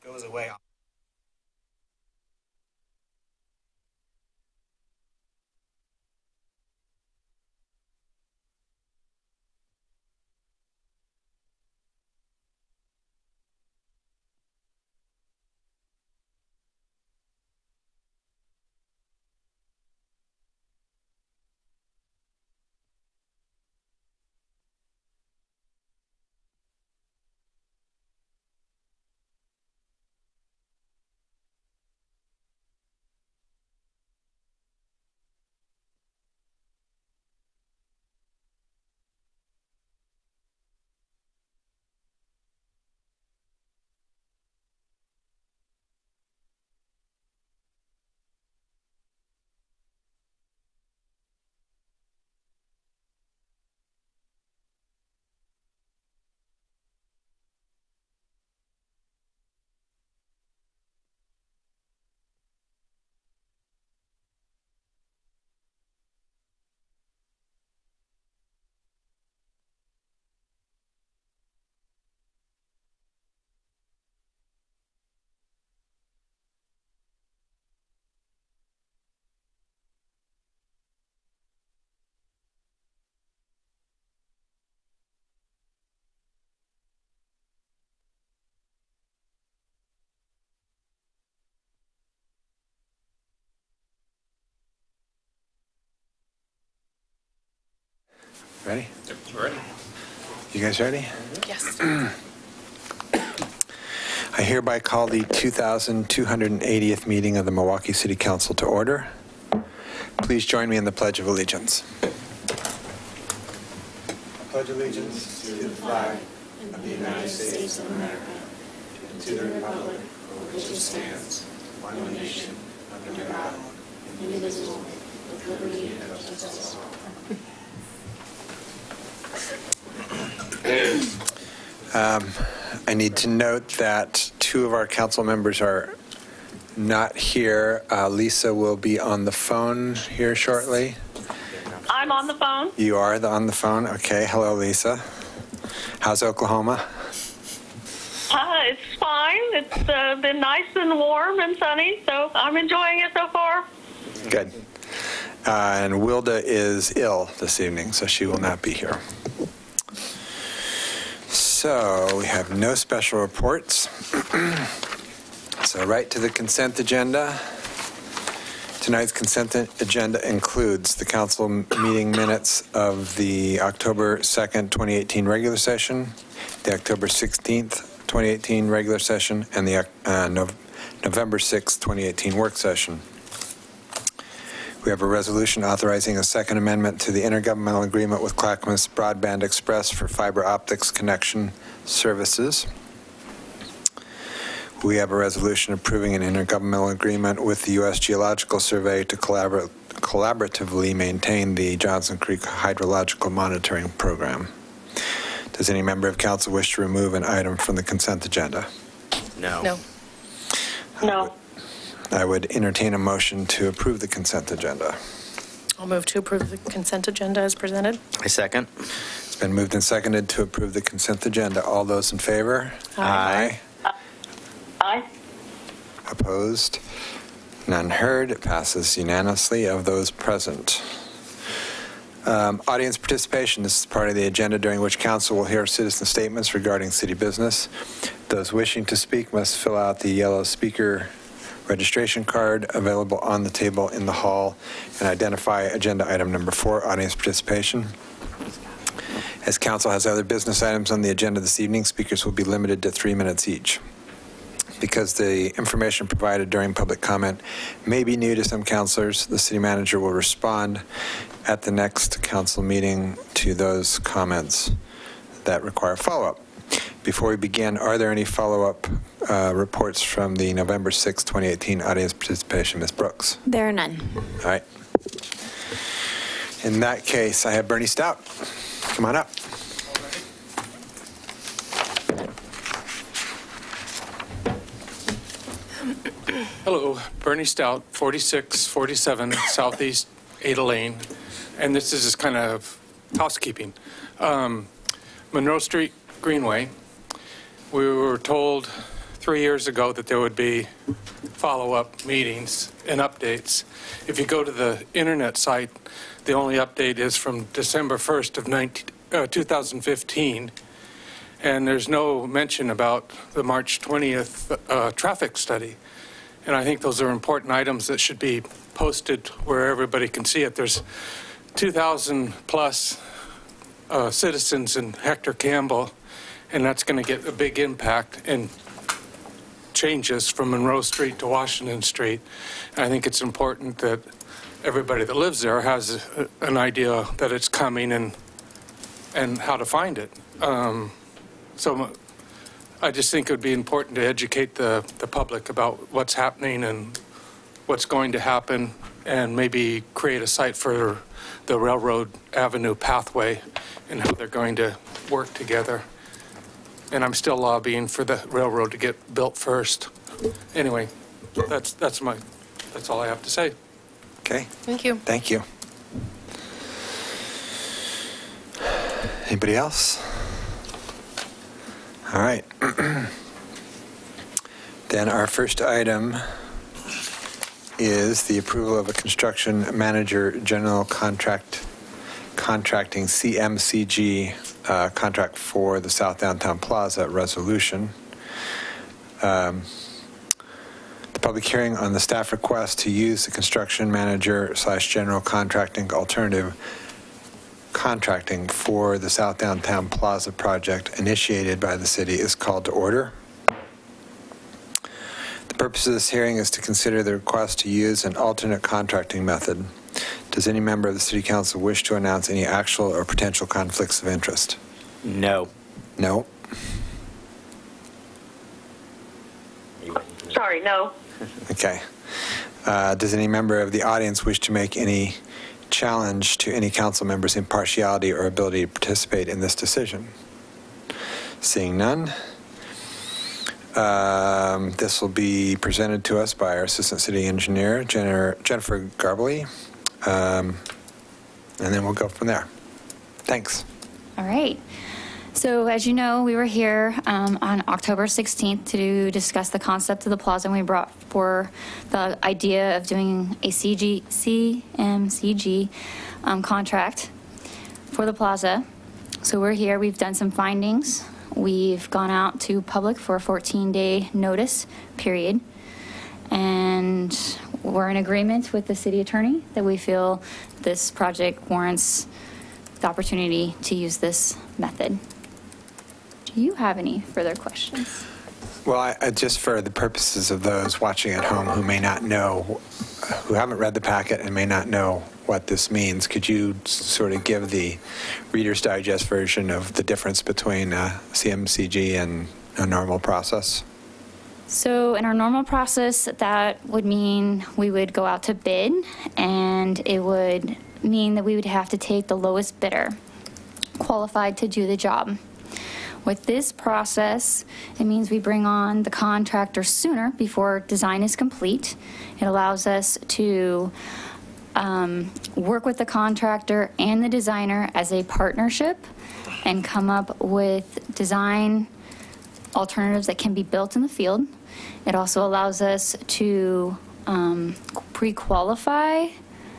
goes away. Ready? Yep, ready. You guys ready? Yes. I hereby call the 2,280th meeting of the Milwaukee City Council to order. Please join me in the Pledge of Allegiance. I pledge allegiance to the flag of the United States of America and to the republic for which it stands, one nation, under God, indivisible, with liberty and justice for all. I need to note that two of our council members are not here. Lisa will be on the phone here shortly. I'm on the phone. You are on the phone? Okay. Hello, Lisa. How's Oklahoma? It's fine. It's been nice and warm and sunny, so I'm enjoying it so far. Good. And Wilda is ill this evening, so she will not be here. So we have no special reports. So right to the consent agenda. Tonight's consent agenda includes the council meeting minutes of the October 2nd, 2018 regular session, the October 16th, 2018 regular session, and the November 6th, 2018 work session. We have a resolution authorizing a second amendment to the intergovernmental agreement with Clackamas Broadband Express for fiber optics connection services. We have a resolution approving an intergovernmental agreement with the U.S. Geological Survey to collaboratively maintain the Johnson Creek Hydrological Monitoring Program. Does any member of council wish to remove an item from the consent agenda? No. No. No. I would entertain a motion to approve the consent agenda. I'll move to approve the consent agenda as presented. I second. It's been moved and seconded to approve the consent agenda. All those in favor? Aye. Aye. Opposed? None heard. It passes unanimously of those present. Audience participation. This is part of the agenda during which council will hear citizen statements regarding city business. Those wishing to speak must fill out the yellow speaker registration card available on the table in the hall and identify agenda item number 4, audience participation. As council has other business items on the agenda this evening, speakers will be limited to 3 minutes each. Because the information provided during public comment may be new to some councilors, the city manager will respond at the next council meeting to those comments that require follow-up. Before we begin, are there any follow-up reports from the November 6, 2018 audience participation? Ms. Brooks? There are none. All right. In that case, I have Bernie Stout. Come on up. Hello, Bernie Stout, 4647 Southeast Ada Lane, and this is just kind of housekeeping. Monroe Street Greenway, we were told 3 years ago that there would be follow-up meetings and updates. If you go to the internet site, the only update is from December 1st of 2015, and there's no mention about the March 20th traffic study. And I think those are important items that should be posted where everybody can see it. There's 2,000 plus citizens in Hector Campbell, and that's going to get a big impact and changes from Monroe Street to Washington Street. And I think it's important that everybody that lives there has an idea that it's coming and how to find it. So I just think it would be important to educate the public about what's happening and what's going to happen, and maybe create a site for the Railroad Avenue pathway and how they're going to work together. And I'm still lobbying for the railroad to get built first. Anyway, that's all I have to say. Okay. Thank you. Thank you. Anybody else? All right. Then our first item is the approval of a construction manager general contracting CMCG contract for the South Downtown Plaza resolution. The public hearing on the staff request to use the construction manager / general contracting alternative contracting for the South Downtown Plaza project initiated by the city is called to order. The purpose of this hearing is to consider the request to use an alternate contracting method. Does any member of the City Council wish to announce any actual or potential conflicts of interest? No. No. Sorry, no. Okay. Does any member of the audience wish to make any challenge to any council member's impartiality or ability to participate in this decision? Seeing none. This will be presented to us by our Assistant City Engineer, Jennifer Garbely, and then we'll go from there. Thanks. All right. So as you know, we were here on October 16th to discuss the concept of the plaza, and we brought for the idea of doing a CMCG contract for the plaza. So we're here. We've done some findings. We've gone out to public for a 14-day notice period, and we're in agreement with the city attorney that we feel this project warrants the opportunity to use this method. Do you have any further questions? Well, just for the purposes of those watching at home who may not know, who haven't read the packet and may not know what this means, could you sort of give the Reader's Digest version of the difference between CMCG and a normal process? So in our normal process, that would mean we would go out to bid, and it would mean that we would have to take the lowest bidder qualified to do the job. With this process, it means we bring on the contractor sooner before design is complete. It allows us to work with the contractor and the designer as a partnership and come up with design alternatives that can be built in the field. It also allows us to pre-qualify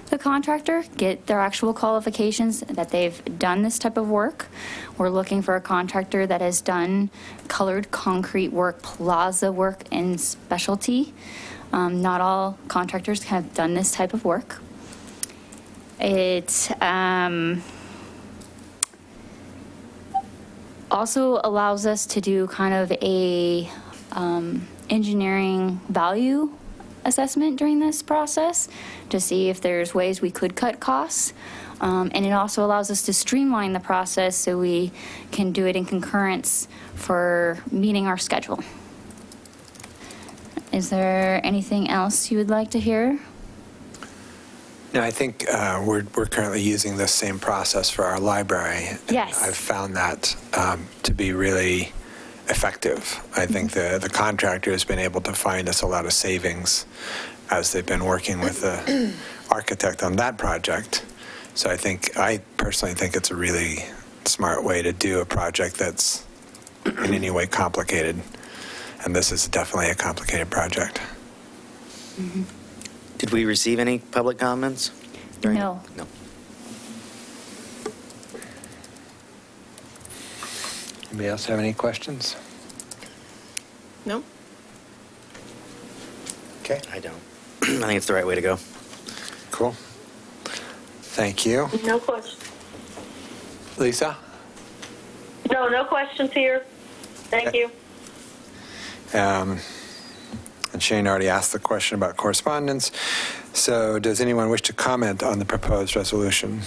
the contractor, get their actual qualifications that they've done this type of work. We're looking for a contractor that has done colored concrete work, plaza work, and specialty. Not all contractors have done this type of work. It also allows us to do kind of a engineering value assessment during this process to see if there's ways we could cut costs. And it also allows us to streamline the process so we can do it in concurrence for meeting our schedule. Is there anything else you would like to hear? No, I think we're currently using this same process for our library. Yes. I've found that to be really effective. I think the contractor has been able to find us a lot of savings as they've been working with the architect on that project. So I personally think it's a really smart way to do a project that's in any way complicated. and this is definitely a complicated project. Did we receive any public comments? No. No. Anybody else have any questions? No? Okay, I don't. I think it's the right way to go. cool. Thank you. No questions. Lisa? No questions here. Thank you. And Shane already asked the question about correspondence. So does anyone wish to comment on the proposed resolution?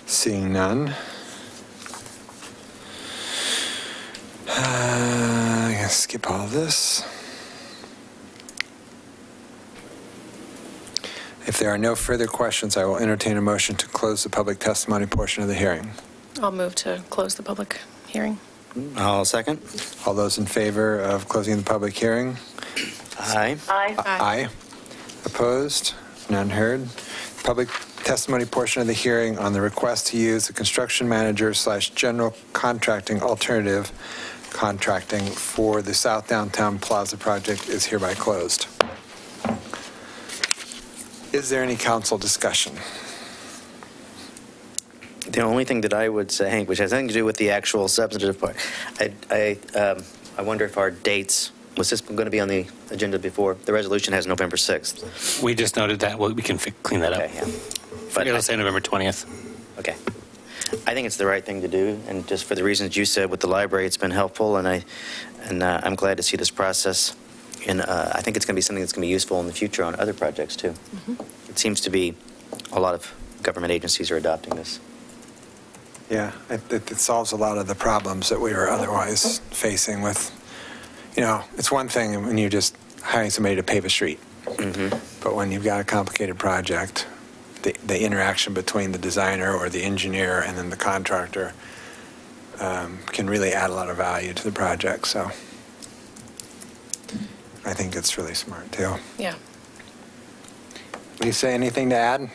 Seeing none. I'm going to skip all this. If there are no further questions, I will entertain a motion to close the public testimony portion of the hearing. I'll move to close the public hearing. I'll second. All those in favor of closing the public hearing? Aye. Aye. Aye. Opposed? None heard. Public testimony portion of the hearing on the request to use the construction manager / general contracting alternative contracting for the South Downtown Plaza project is hereby closed. Is there any council discussion? The only thing that I would say, which has nothing to do with the actual substantive part, I wonder if our dates, was this going to be on the agenda before? The resolution has November 6th. We just noted that. Well, we can clean that up. Okay, yeah. But let's say November 20th. Okay. I think it's the right thing to do, and just for the reasons you said with the library, it's been helpful, and I'm glad to see this process. And I think it's going to be something that's going to be useful in the future on other projects, too. Mm-hmm. It seems to be a lot of government agencies are adopting this. Yeah, it solves a lot of the problems that we were otherwise facing with, it's one thing when you're just hiring somebody to pave a street. But when you've got a complicated project, the interaction between the designer or the engineer and then the contractor can really add a lot of value to the project. So I think it's really smart, too. Yeah. Lisa, anything to add?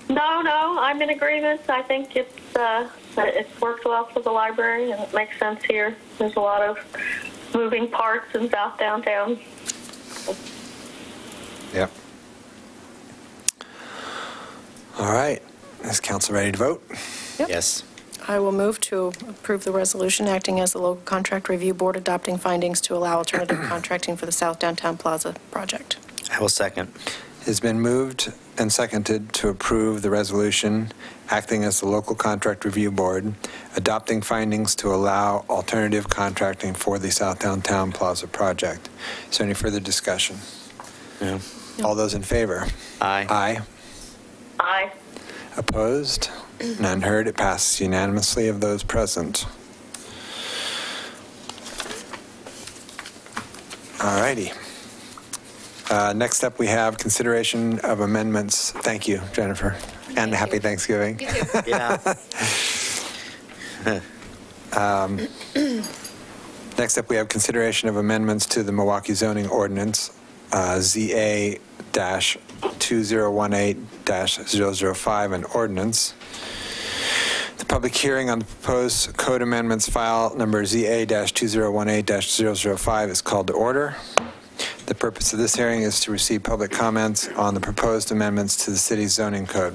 No, I'm in agreement. I think it's worked well for the library, and it makes sense here. There's a lot of moving parts in South Downtown. Yep. All right. Is council ready to vote? Yep. Yes. I will move to approve the resolution acting as the local contract review board adopting findings to allow alternative contracting for the South Downtown Plaza project. I will second. It has been moved and seconded to approve the resolution acting as the local contract review board, adopting findings to allow alternative contracting for the South Downtown Plaza project. Is there any further discussion? No. All those in favor? Aye. Aye. Aye. Opposed? None heard. It passes unanimously of those present. All righty. Next up, we have consideration of amendments. Thank you, Jennifer. And happy Thanksgiving. Yeah. Next up, we have consideration of amendments to the Milwaukie zoning ordinance, ZA-2018-005, an ordinance. The public hearing on the proposed code amendments file number ZA-2018-005 is called to order. The purpose of this hearing is to receive public comments on the proposed amendments to the city's zoning code.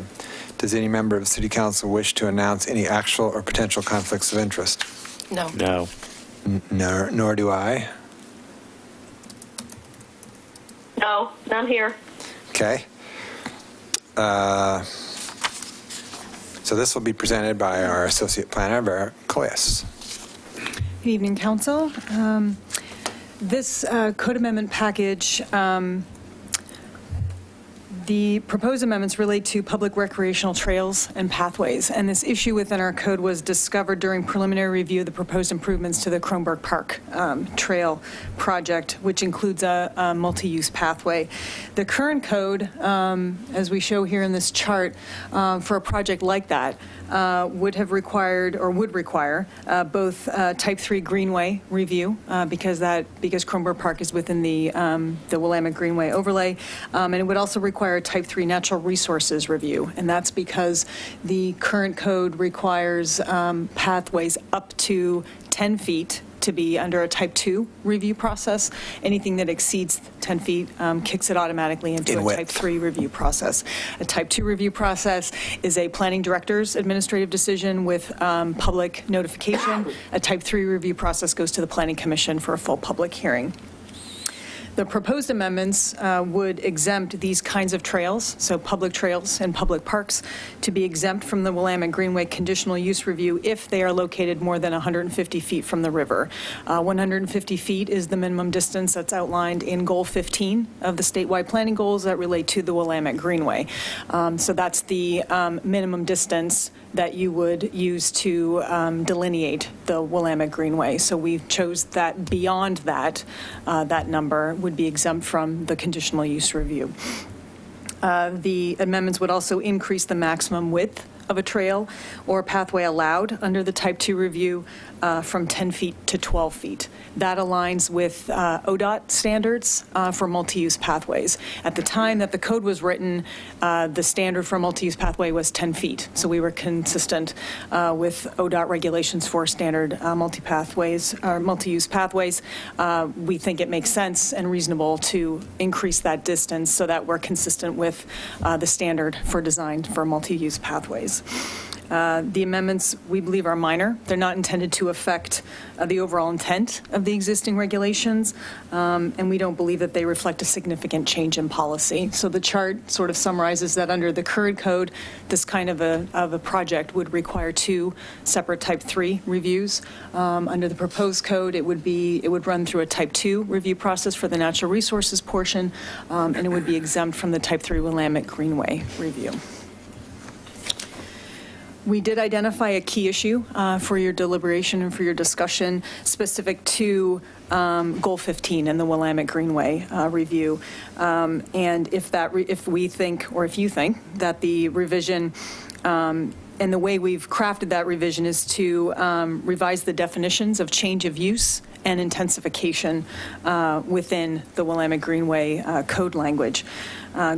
Does any member of the City Council wish to announce any actual or potential conflicts of interest? No. No. Nor do I. No, none here. Okay. So this will be presented by our Associate Planner, Vera Coyas. Good evening, Council. This code amendment package, the proposed amendments relate to public recreational trails and pathways, and this issue within our code was discovered during preliminary review of the proposed improvements to the Kronberg Park Trail project, which includes a multi-use pathway. The current code, as we show here in this chart, for a project like that, would require both Type 3 Greenway review because Kronberg Park is within the Willamette Greenway overlay, and it would also require Type 3 Natural Resources review, and that's because the current code requires pathways up to 10 feet to be under a type 2 review process. Anything that exceeds 10 feet kicks it automatically into a type 3 review process. A type 2 review process is a planning director's administrative decision with public notification. A type 3 review process goes to the Planning Commission for a full public hearing. The proposed amendments would exempt these kinds of trails, so public trails and public parks, to be exempt from the Willamette Greenway conditional use review if they are located more than 150 feet from the river. 150 feet is the minimum distance that's outlined in Goal 15 of the statewide planning goals that relate to the Willamette Greenway. So that's the minimum distance that you would use to delineate the Willamette Greenway. So we chose that beyond that, that number would be exempt from the conditional use review. The amendments would also increase the maximum width of a trail or pathway allowed under the type 2 review from 10 feet to 12 feet. That aligns with ODOT standards for multi-use pathways. At the time that the code was written, the standard for a multi-use pathway was 10 feet. So we were consistent with ODOT regulations for standard multi-pathways or multi-use pathways. We think it makes sense and reasonable to increase that distance so that we're consistent with the standard for design for multi-use pathways. The amendments, we believe, are minor. They're not intended to affect the overall intent of the existing regulations, and we don't believe that they reflect a significant change in policy. So the chart sort of summarizes that under the current code, this kind of a project would require 2 separate type 3 reviews. Under the proposed code, it would run through a type 2 review process for the natural resources portion, and it would be exempt from the type 3 Willamette Greenway review. We did identify a key issue for your deliberation and for your discussion specific to Goal 15 and the Willamette Greenway review. And if we think, or if you think, that the revision and the way we've crafted that revision is to revise the definitions of change of use and intensification within the Willamette Greenway code language.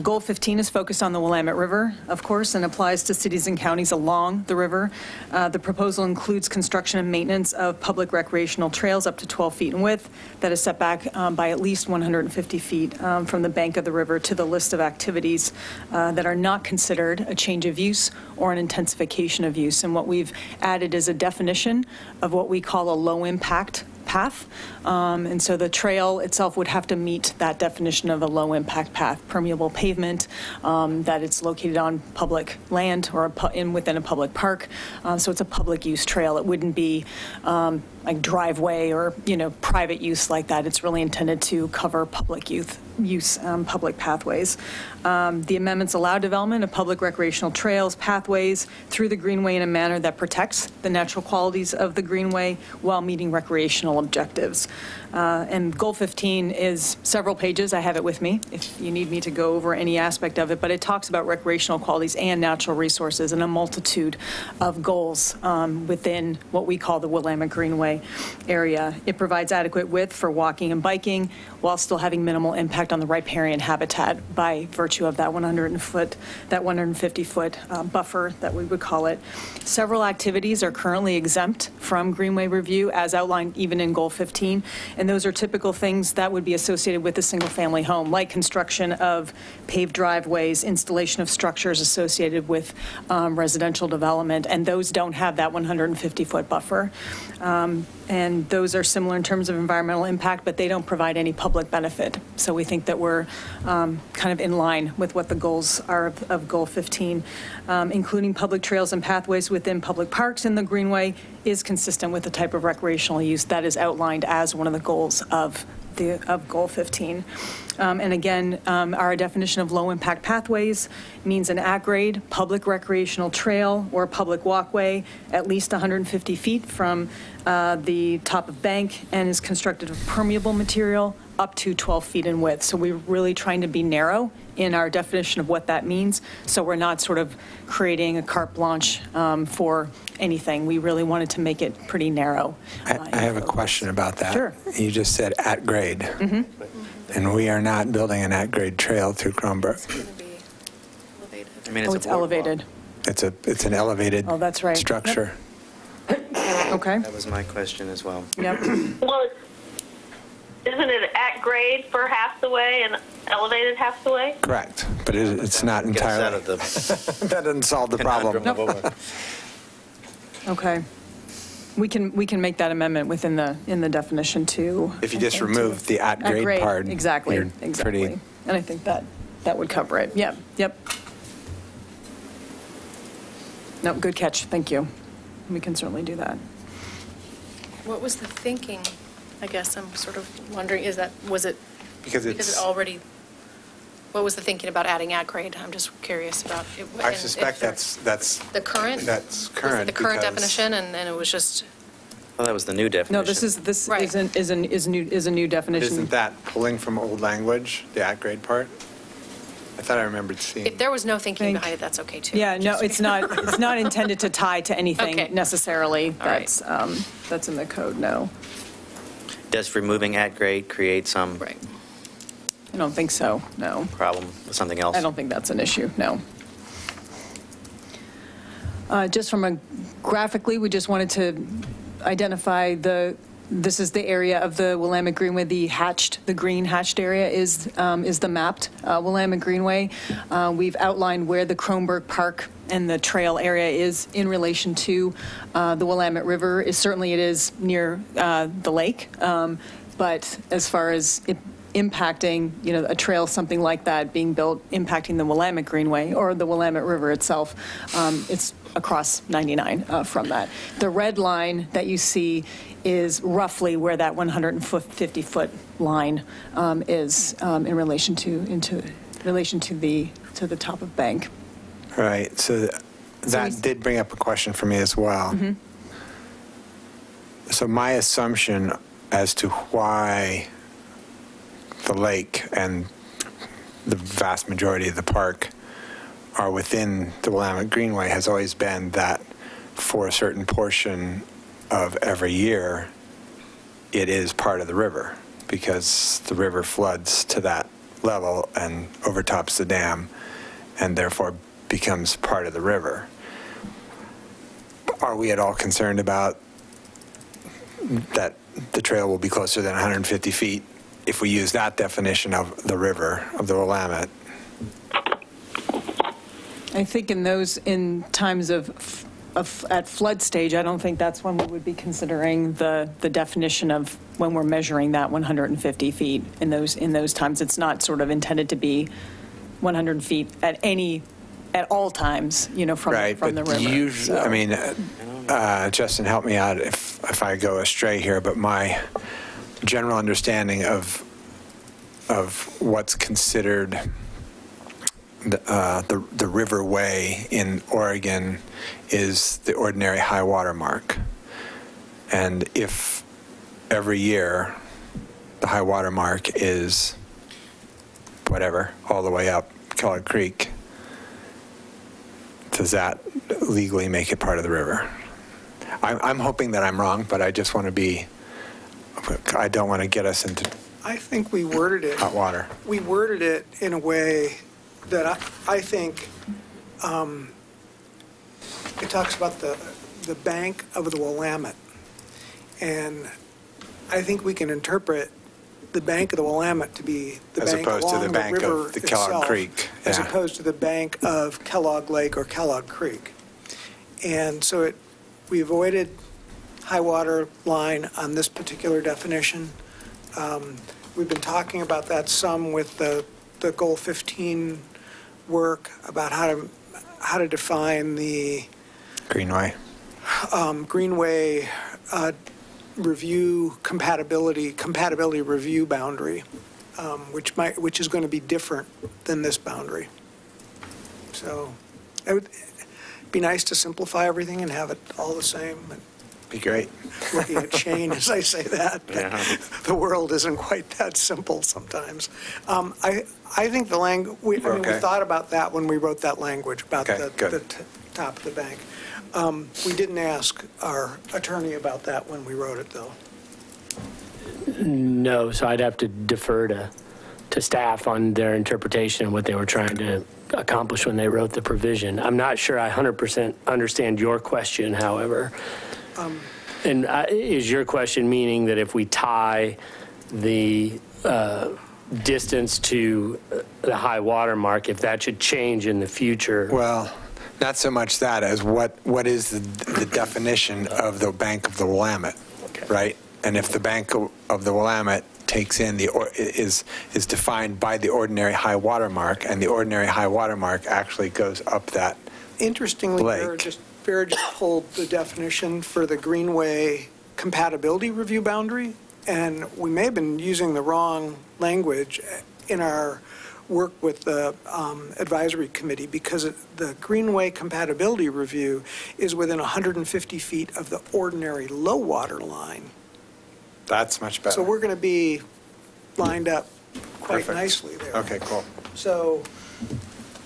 Goal 15 is focused on the Willamette River, of course, and applies to cities and counties along the river. The proposal includes construction and maintenance of public recreational trails up to 12 feet in width that is set back by at least 150 feet from the bank of the river to the list of activities that are not considered a change of use or an intensification of use. And what we've added is a definition of what we call a low impact path. And so the trail itself would have to meet that definition of a low impact path, permeable pavement, that it's located on public land or within a public park. So it's a public use trail. It wouldn't be like driveway or, private use like that. It's really intended to cover public use, public pathways. The amendments allow development of public recreational trails, pathways through the Greenway in a manner that protects the natural qualities of the Greenway while meeting recreational objectives. And Goal 15 is several pages. I have it with me if you need me to go over any aspect of it, but it talks about recreational qualities and natural resources and a multitude of goals within what we call the Willamette Greenway area. It provides adequate width for walking and biking while still having minimal impact on the riparian habitat by virtue of that 150-foot buffer that we would call it. Several activities are currently exempt from Greenway review as outlined even in Goal 15, and those are typical things that would be associated with a single-family home, like construction of paved driveways, installation of structures associated with residential development, and those don't have that 150-foot buffer. And those are similar in terms of environmental impact, but they don't provide any public benefit. So we think that we're kind of in line with what the goals are of Goal 15. Including public trails and pathways within public parks in the Greenway is consistent with the type of recreational use that is outlined as one of the goals of Goal 15. And again, our definition of low-impact pathways means an at-grade public recreational trail or public walkway at least 150 feet from the top of bank and is constructed of permeable material up to 12 feet in width. So we're really trying to be narrow in our definition of what that means. So we're not sort of creating a carte blanche for anything. We really wanted to make it pretty narrow. I have a question about that. Sure. You just said at grade. Mm-hmm. And we are not building an at-grade trail through Kronberg. It's going to be elevated. I mean, It's elevated. It's an elevated Oh, that's right. structure. Yep. Okay. That was my question as well. Yep. Well, isn't it at grade for half the way and elevated half the way? Correct, but it's not Get us entirely. out of the That doesn't solve the problem. conundrum of what we're- Okay. We can make that amendment within the definition too. If you just remove the at-grade part. Exactly, you're exactly. pretty- And I think that would cover it. Yep, yep. No, good catch, thank you. We can certainly do that. What was the thinking? I guess I'm sort of wondering, was it Because because it already, what was the thinking about adding at grade? I'm just curious about it. I and suspect if that's. the current? That's Was it current. the current because- definition and then it was just, Well, that was the new definition. No, this Right. is a new definition. Isn't that pulling from old language, the at-grade part? I thought I remembered seeing. if there was no thinking Think- behind it, that's okay too. Yeah, no, it's not intended to tie to Okay. anything necessarily. All right. That's in the code, no. Does removing at grade create some Right. I don't think so, no. problem with something else? I don't think that's an issue, no. Just graphically, we just wanted to identify this is the area of the Willamette Greenway, the green hatched area is the mapped Willamette Greenway. We've outlined where the Kronberg Park and the trail area is in relation to the Willamette River. Certainly it is near the lake, but as far as it impacting, a trail, something like that being built, impacting the Willamette Greenway or the Willamette River itself, it's across 99 from that. The red line that you see is roughly where that 150-foot line is in relation to the top of bank. Right, so that did bring up a question for me as well. Mm-hmm. So my assumption as to why the lake and the vast majority of the park are within the Willamette Greenway has always been that for a certain portion of every year, it is part of the river because the river floods to that level and overtops the dam and therefore becomes part of the river. Are we at all concerned about that the trail will be closer than 150 feet if we use that definition of the river, of the Willamette? I think in times of at flood stage, I don't think that's when we would be considering the definition of when we're measuring that 150 feet in those times. It's not sort of intended to be 100 feet at all times, from the river. Usually, So- I mean, Justin, help me out if I go astray here, but my general understanding of what's considered the riverway in Oregon is the ordinary high water mark. And if every year the high water mark is whatever, all the way up Kellogg Creek, does that legally make it part of the river? I'm hoping that I'm wrong, but I just want to I don't want to get us into I think we worded it. hot water. We worded it in a way that I think it talks about the bank of the Willamette. And I think we can interpret the bank of the Willamette to be the As bank opposed to along the bank river of the Kellogg itself, Creek, as yeah. opposed to the bank of Kellogg Lake or Kellogg Creek. And so we avoided high water line on this particular definition. We've been talking about that some with the Goal 15 work about how to define the Greenway. Greenway review compatibility review boundary, which is going to be different than this boundary. So it would be nice to simplify everything and have it all the same. Be great. Looking at Shane as I say that, but Yeah. the world isn't quite that simple sometimes. I think the language, we Okay. thought about that when we wrote that language about Okay, good. the top of the bank. We didn't ask our attorney about that when we wrote it, though. No, so I'd have to defer to staff on their interpretation of what they were trying to accomplish when they wrote the provision. I'm not sure I 100% understand your question, however. And is your question meaning that if we tie the distance to the high water mark, if that should change in the future? Well, not so much that as what is the definition of the bank of the Willamette, right? And if the bank of the Willamette takes in is defined by the ordinary high water mark, and the ordinary high water mark actually goes up that Interestingly, lake. Vera just pulled the definition for the Greenway compatibility review boundary, and we may have been using the wrong language in our work with the advisory committee, because the Greenway compatibility review is within 150 feet of the ordinary low water line. That's much better. So we're going to be lined up quite Perfect. nicely there. Okay, cool. So,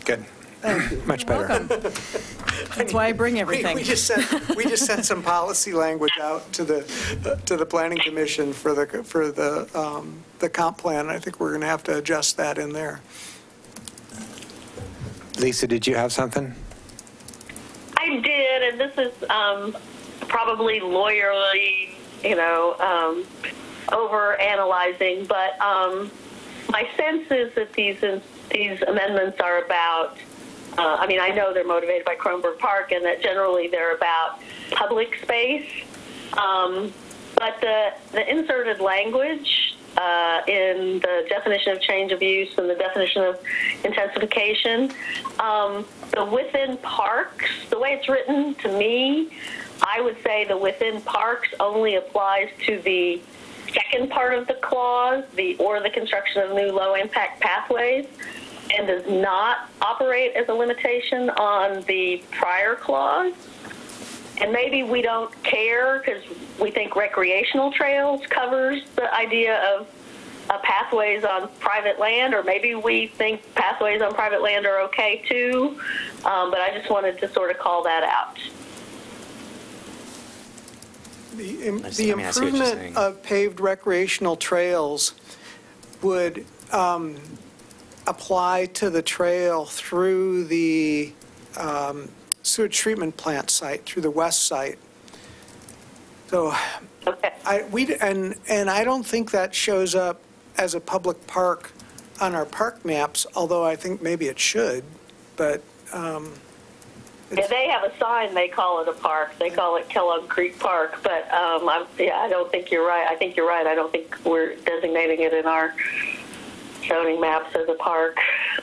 Good. thank you. Much better. Welcome. That's why I bring everything. We just sent some policy language out to the planning commission for the comp plan. I think we're going to have to adjust that in there. Lisa, did you have something? I did, and this is probably lawyerly, over analyzing, but my sense is that these amendments are about. I know they're motivated by Kronberg Park, and that generally they're about public space. But the inserted language in the definition of change of use and the definition of intensification, the within parks, the way it's written to me, I would say the within parks only applies to the second part of the clause, or the construction of new low-impact pathways, and does not operate as a limitation on the prior clause. And maybe we don't care because we think recreational trails covers the idea of pathways on private land, or maybe we think pathways on private land are okay too, but I just wanted to sort of call that out. The improvement of paved recreational trails would apply to the trail through the sewage treatment plant site, through the west site. So, okay. I don't think that shows up as a public park on our park maps, although I think maybe it should, but. Yeah, they have a sign, they call it a park. They call it Kellogg Creek Park, but I don't think you're right. I think you're right. I don't think we're designating it in our zoning maps as a park.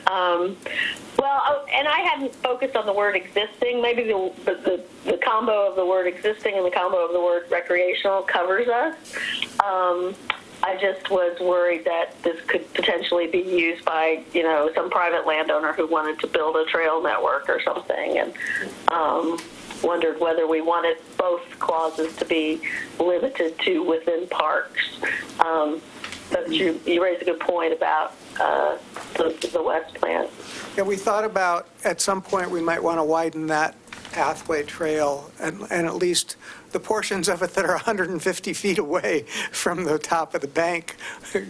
And I hadn't focused on the word existing. Maybe the combo of the word existing and the combo of the word recreational covers us. I just was worried that this could potentially be used by, some private landowner who wanted to build a trail network or something, and wondered whether we wanted both clauses to be limited to within parks. But you raised a good point about the west plant. Yeah, we thought about at some point we might want to widen that pathway trail, and at least the portions of it that are 150 feet away from the top of the bank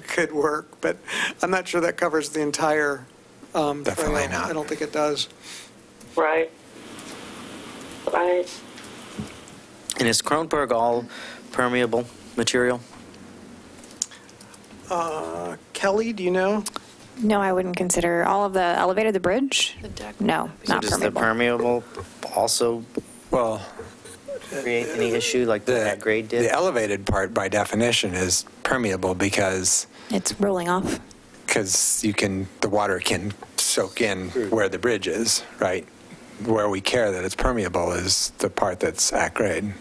could work, but I'm not sure that covers the entire Definitely trail. not. I don't think it does. Right. Right. And is Kronberg all permeable material? Kelly, do you know? No, I wouldn't consider all of the elevator, the bridge. The deck. No, So not does permeable. the permeable also Well, create any issue like that grade did? the elevated part by definition is permeable because It's rolling off. the water can soak in where the bridge is, right? Where we care that it's permeable is the part that's at grade.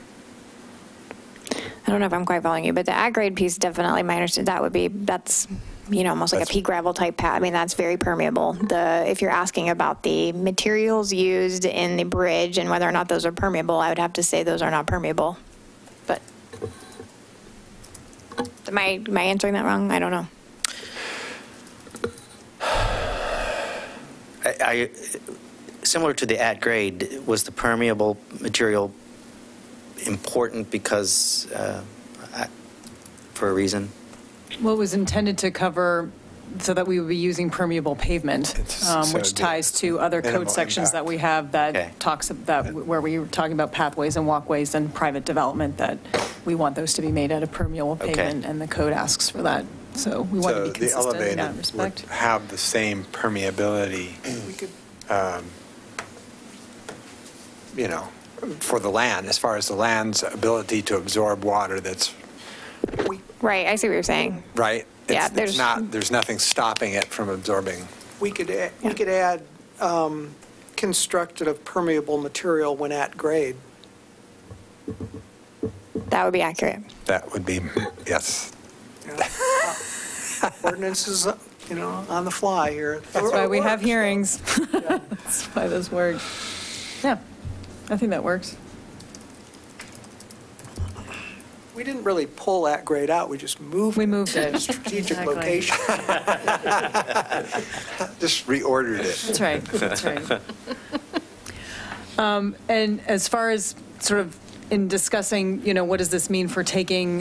I don't know if I'm quite following you, but the at grade piece definitely, my understanding, that's almost like a pea gravel type pad. That's very permeable. If you're asking about the materials used in the bridge and whether or not those are permeable, I would have to say those are not permeable. But am I answering that wrong? I don't know. Similar to the at grade, was the permeable material important because, for a reason? What was intended to cover so that we would be using permeable pavement, which ties to other code sections that we have that talks about, where we were talking about pathways and walkways and private development, that we want those to be made out of permeable pavement, and the code asks for that. So we want to be consistent in that respect. Would have the same permeability, you know, for the land, as far as the land's ability to absorb water. That's right. I see what you're saying. Right. Yeah. There's nothing stopping it from absorbing. We could add constructed of permeable material when at grade. That would be accurate. That would be, yes. Ordinances, you know, on the fly here. That's why we have hearings. That's why those work. Yeah, I think that works. We didn't really pull that grade out. We just moved it to a strategic location. Just reordered it. That's right. That's right. And as far as sort of in discussing, you know, what does this mean for taking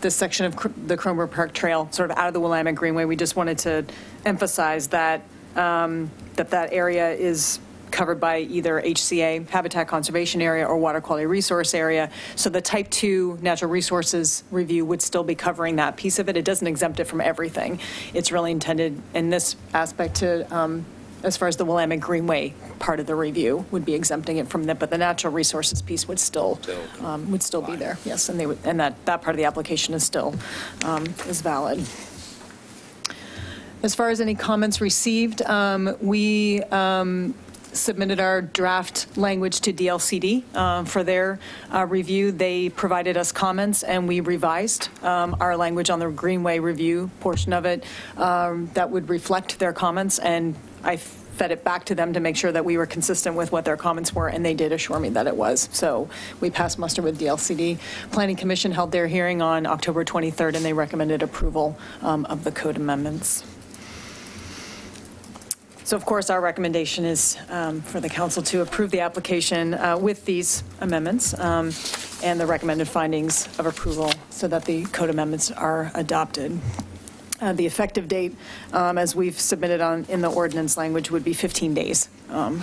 this section of the Kronberg Park Trail sort of out of the Willamette Greenway, we just wanted to emphasize that that area is covered by either HCA, Habitat Conservation Area, or Water Quality Resource Area. So the Type 2 Natural Resources Review would still be covering that piece of it. It doesn't exempt it from everything. It's really intended in this aspect to, as far as the Willamette Greenway part of the review, would be exempting it from that, but the natural resources piece would still be there. Yes, and they would, and that part of the application is still is valid. As far as any comments received, we submitted our draft language to DLCD for their review. They provided us comments, and we revised our language on the Greenway review portion of it that would reflect their comments, and I fed it back to them to make sure that we were consistent with what their comments were, and they did assure me that it was. So we passed muster with DLCD. Planning Commission held their hearing on October 23rd, and they recommended approval of the code amendments. So, of course, our recommendation is for the council to approve the application with these amendments and the recommended findings of approval so that the code amendments are adopted. The effective date, as we've submitted in the ordinance language, would be 15 days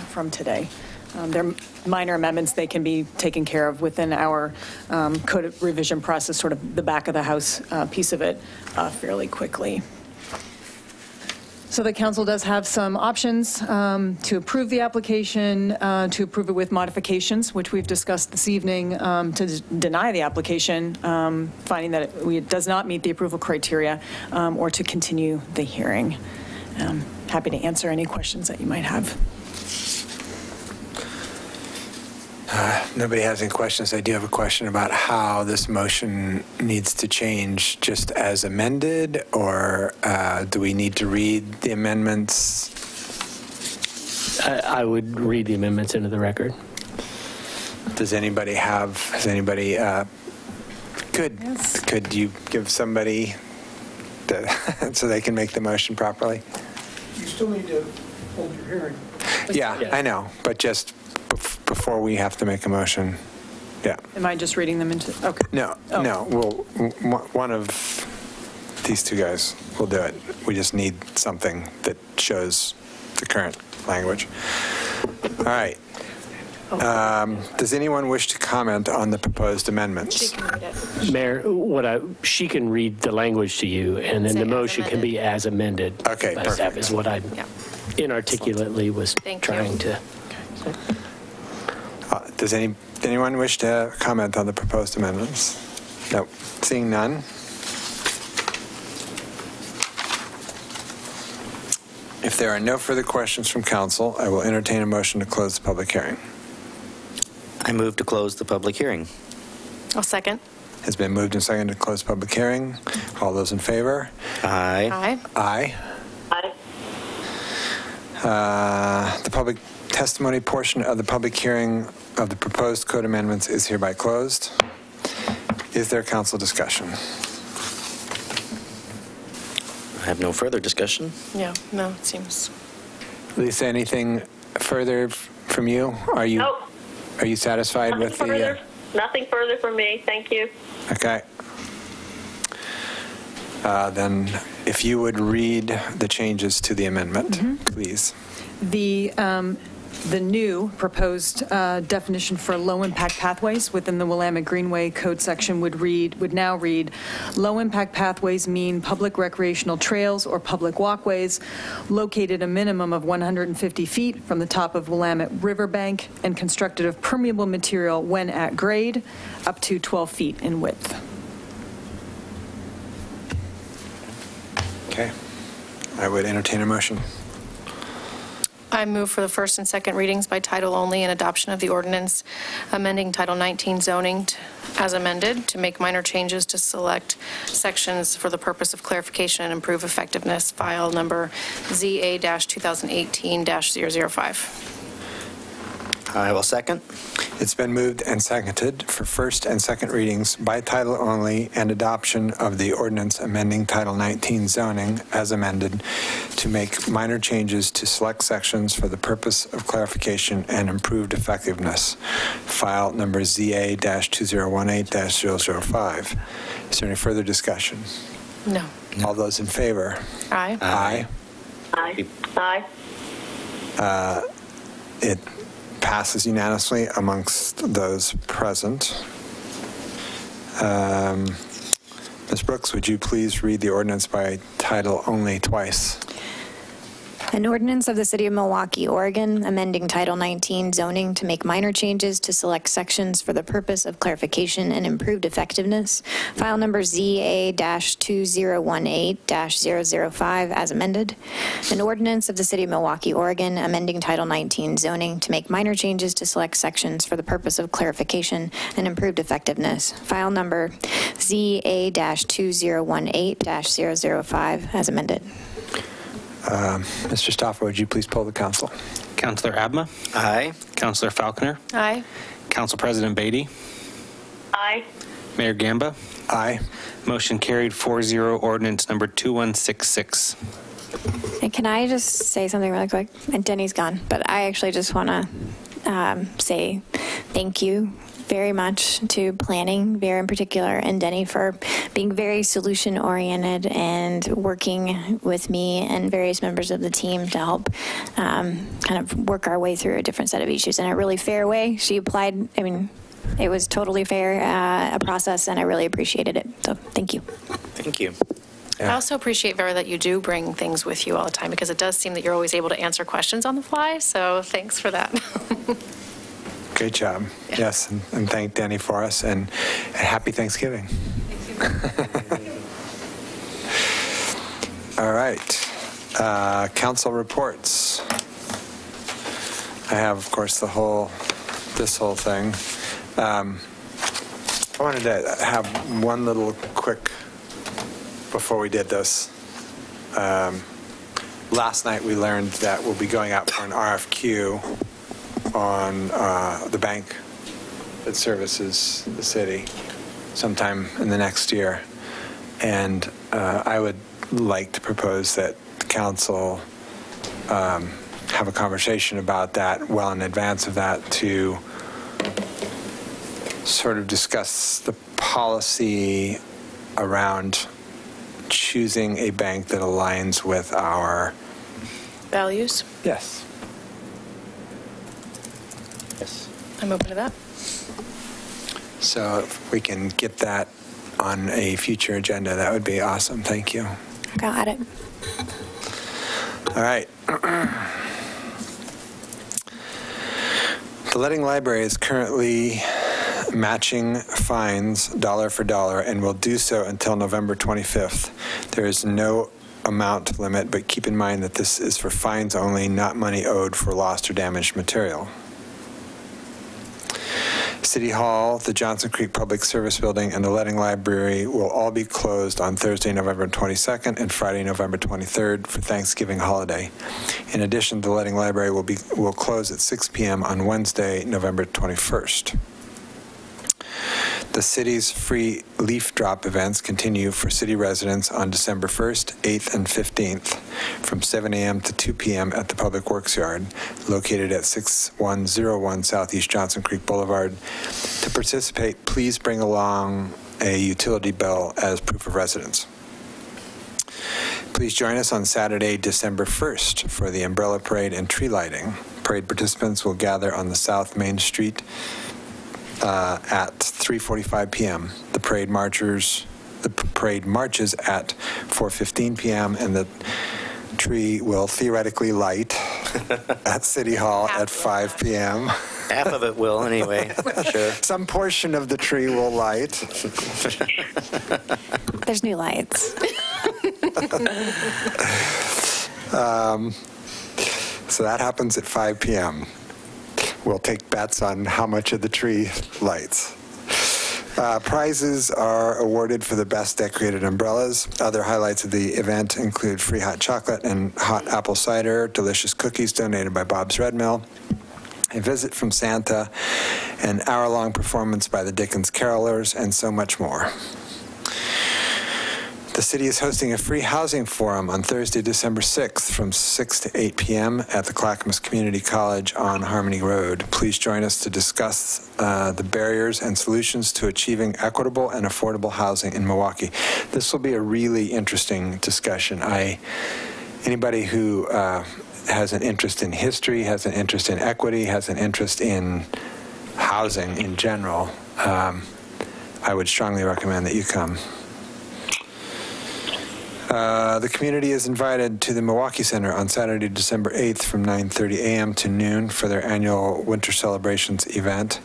from today. They're minor amendments. They can be taken care of within our code revision process, sort of the back of the house piece of it, fairly quickly. So the council does have some options to approve the application, to approve it with modifications, which we've discussed this evening, to deny the application, finding that it does not meet the approval criteria, or to continue the hearing. Happy to answer any questions that you might have. Nobody has any questions. I do have a question about how this motion needs to change, just as amended, or do we need to read the amendments? I would read the amendments into the record. Does anybody could you give somebody so they can make the motion properly? You still need to hold your hearing. Yeah, I know, but just before we have to make a motion. Yeah. Am I just reading them into? Okay. No, no. One of these two guys will do it. We just need something that shows the current language. All right. Does anyone wish to comment on the proposed amendments? She can read it. Mayor, she can read the language to you, and then the motion can be as amended. Okay, by perfect. staff is what I inarticulately was trying to. Does anyone wish to comment on the proposed amendments? No. Seeing none. If there are no further questions from council, I will entertain a motion to close the public hearing. I move to close the public hearing. I'll second. Has been moved and seconded to close the public hearing. All those in favor? Aye. Aye. Aye. The public testimony portion of the public hearing of the proposed code amendments is hereby closed. Is there council discussion? I have no further discussion. Yeah, no, it seems. Lisa, anything further from you? Are you Nope. Are you satisfied with the? Nothing further from me. Thank you. Okay. Then if you would read the changes to the amendment, please. The new proposed definition for low-impact pathways within the Willamette Greenway Code section would now read, low-impact pathways mean public recreational trails or public walkways located a minimum of 150 feet from the top of Willamette Riverbank and constructed of permeable material when at grade, up to 12 feet in width. Okay. I would entertain a motion. I move for the first and second readings by title only and adoption of the ordinance amending Title 19 zoning as amended to make minor changes to select sections for the purpose of clarification and improve effectiveness, file number ZA-2018-005. I will second. It's been moved and seconded for first and second readings by title only and adoption of the ordinance amending Title 19 zoning as amended to make minor changes to select sections for the purpose of clarification and improved effectiveness. File number ZA-2018-005. Is there any further discussion? No. All those in favor? Aye. Aye. Aye. Aye. It passes unanimously amongst those present. Ms. Brooks, would you please read the ordinance by title only twice? An ordinance of the City of Milwaukie, Oregon, amending Title 19 zoning to make minor changes to select sections for the purpose of clarification and improved effectiveness. File number ZA-2018-005 as amended. An ordinance of the City of Milwaukie, Oregon, amending Title 19 zoning to make minor changes to select sections for the purpose of clarification and improved effectiveness. File number ZA-2018-005 as amended. Mr. Stoffer, would you please poll the council? Councilor Abma? Aye. Councilor Falconer? Aye. Council President Beatty? Aye. Mayor Gamba? Aye. Motion carried 4-0, ordinance number 2166. And can I just say something really quick? And Denny's gone, but I actually just want to say thank you very much to planning, Vera in particular, and Denny for being very solution-oriented and working with me and various members of the team to help kind of work our way through a different set of issues in a really fair way. She applied, I mean, it was totally fair, a process, and I really appreciated it. So thank you. Thank you. I also appreciate, Vera, that you do bring things with you all the time because it does seem that you're always able to answer questions on the fly, so thanks for that. Great job. Yeah. Yes, and thank Denny for us, and happy Thanksgiving. All right. Council reports. I have, of course, this whole thing. I wanted to have one little quick, before we did this. Last night we learned that we'll be going out for an RFQ on the bank that services the city sometime in the next year. And I would like to propose that the council have a conversation about that well in advance of that to sort of discuss the policy around choosing a bank that aligns with our Values? Yes. Yes. I'm open to that. So if we can get that on a future agenda, that would be awesome. Thank you. Got it. All right. The Letting Library is currently matching fines dollar for dollar and will do so until November 25th. There is no amount limit, but keep in mind that this is for fines only, not money owed for lost or damaged material. City Hall, the Johnson Creek Public Service Building, and the Letting Library will all be closed on Thursday, November 22nd and Friday, November 23rd for Thanksgiving holiday. In addition, the Letting Library will close at 6 p.m. on Wednesday, November 21st. The city's free leaf drop events continue for city residents on December 1st, 8th, and 15th from 7 a.m. to 2 p.m. at the Public Works Yard, located at 6101 Southeast Johnson Creek Boulevard. To participate, please bring along a utility bill as proof of residence. Please join us on Saturday, December 1st for the Umbrella Parade and tree lighting. Parade participants will gather on the South Main Street at 3:45 p.m. The parade marches at 4:15 p.m. and the tree will theoretically light at City Hall at 5 p.m. Half of it will, anyway. Sure. Some portion of the tree will light. There's new lights. So that happens at 5 p.m. We'll take bets on how much of the tree lights. Prizes are awarded for the best decorated umbrellas. Other highlights of the event include free hot chocolate and hot apple cider, delicious cookies donated by Bob's Red Mill, a visit from Santa, an hour-long performance by the Dickens Carolers, and so much more. The city is hosting a free housing forum on Thursday, December 6th from 6 to 8 p.m. at the Clackamas Community College on Harmony Road. Please join us to discuss the barriers and solutions to achieving equitable and affordable housing in Milwaukie. This will be a really interesting discussion. Anybody who has an interest in history, has an interest in equity, has an interest in housing in general, I would strongly recommend that you come. The community is invited to the Milwaukie Center on Saturday, December 8th from 9:30 a.m. to noon for their annual Winter Celebrations event,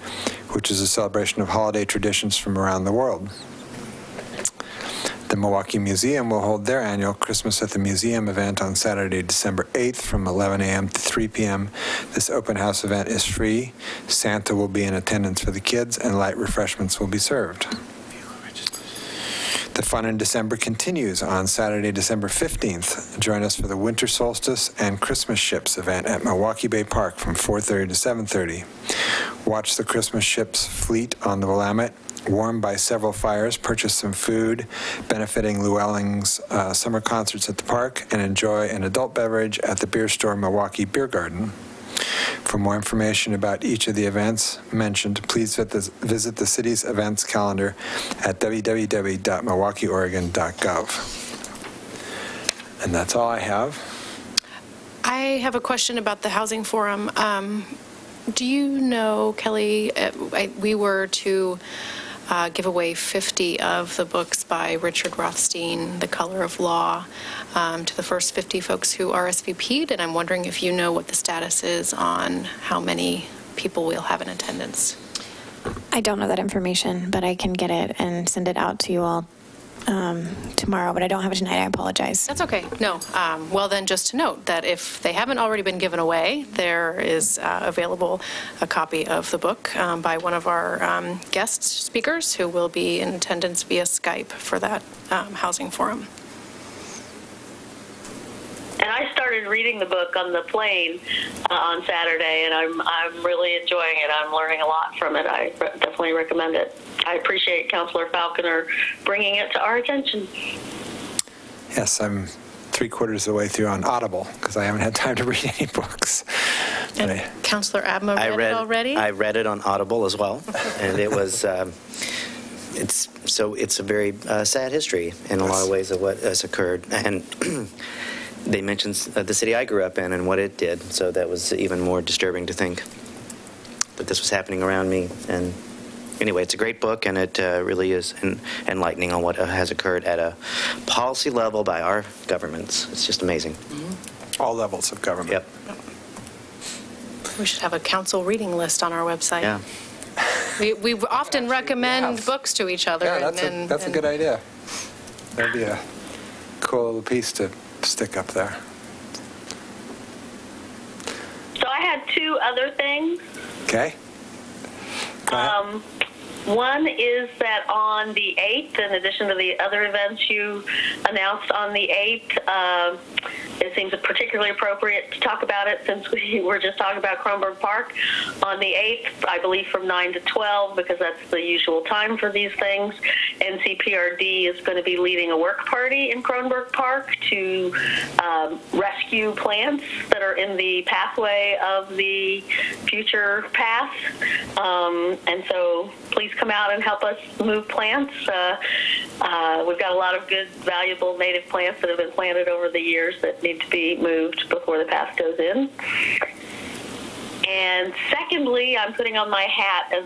which is a celebration of holiday traditions from around the world. The Milwaukie Museum will hold their annual Christmas at the Museum event on Saturday, December 8th from 11 a.m. to 3 p.m. This open house event is free. Santa will be in attendance for the kids, and light refreshments will be served. The fun in December continues on Saturday, December 15th. Join us for the Winter Solstice and Christmas Ships event at Milwaukie Bay Park from 4:30 to 7:30. Watch the Christmas ships fleet on the Willamette, warmed by several fires, purchase some food benefiting Llewellyn's summer concerts at the park, and enjoy an adult beverage at the beer store Milwaukie Beer Garden. For more information about each of the events mentioned, please visit the city's events calendar at www.milwaukieoregon.gov. And that's all I have. I have a question about the housing forum. Do you know, Kelly, we were to give away 50 of the books by Richard Rothstein, The Color of Law, to the first 50 folks who RSVP'd, and I'm wondering if you know what the status is on how many people we'll have in attendance. I don't know that information, but I can get it and send it out to you all tomorrow, but I don't have it tonight. I apologize. That's okay. No. Well, then, just to note that if they haven't already been given away, there is available a copy of the book by one of our guest speakers who will be in attendance via Skype for that housing forum. And I started reading the book on the plane on Saturday, and I'm really enjoying it. I'm learning a lot from it. I definitely recommend it. I appreciate Councilor Falconer bringing it to our attention. Yes, I'm 3/4 of the way through on Audible because I haven't had time to read any books. And Councilor Abma read it already? I read it on Audible as well, and it was it's a very sad history in a lot of ways of what has occurred, and they mentioned the city I grew up in and what it did, so that was even more disturbing to think that this was happening around me. And anyway, it's a great book, and it really is enlightening on what has occurred at a policy level by our governments. It's just amazing. Mm-hmm. All levels of government. Yep. We should have a council reading list on our website. Yeah. We often recommend books to each other. Yeah, that's a good idea. That'd be a cool little piece to stick up there. So I had two other things. Okay. Go ahead. One is that on the 8th, in addition to the other events you announced on the 8th, it seems particularly appropriate to talk about it since we were just talking about Kronberg Park. On the 8th, I believe from 9 to 12, because that's the usual time for these things, NCPRD is going to be leading a work party in Kronberg Park to rescue plants that are in the pathway of the future path. And so please please come out and help us move plants. We've got a lot of good, valuable native plants that have been planted over the years that need to be moved before the path goes in. And secondly, I'm putting on my hat as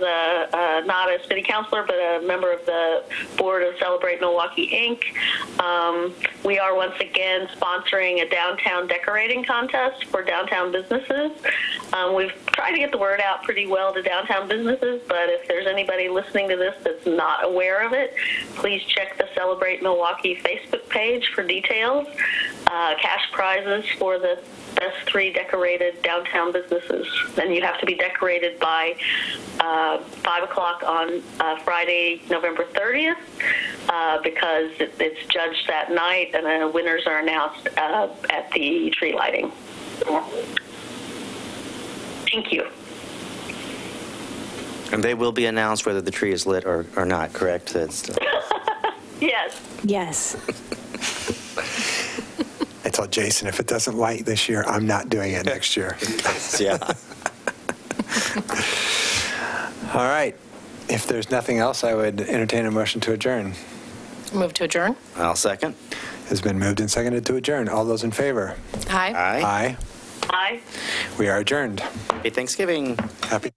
not a city councilor, but a member of the board of Celebrate Milwaukie, Inc. We are once again sponsoring a downtown decorating contest for downtown businesses. We've tried to get the word out pretty well to downtown businesses, but if there's anybody listening to this that's not aware of it, please check the Celebrate Milwaukie Facebook page for details. Cash prizes for the best 3 decorated downtown businesses. Then you have to be decorated by 5 o'clock on Friday, November 30th, because it's judged that night, and the winners are announced at the tree lighting. Thank you. And they will be announced whether the tree is lit or not, correct? Yes. Yes. I told Jason, if it doesn't light this year, I'm not doing it next year. Yeah. All right. If there's nothing else, I would entertain a motion to adjourn. Move to adjourn. I'll second. Has been moved and seconded to adjourn. All those in favor? Aye. Aye. Aye. Aye. We are adjourned. Happy Thanksgiving. Happy.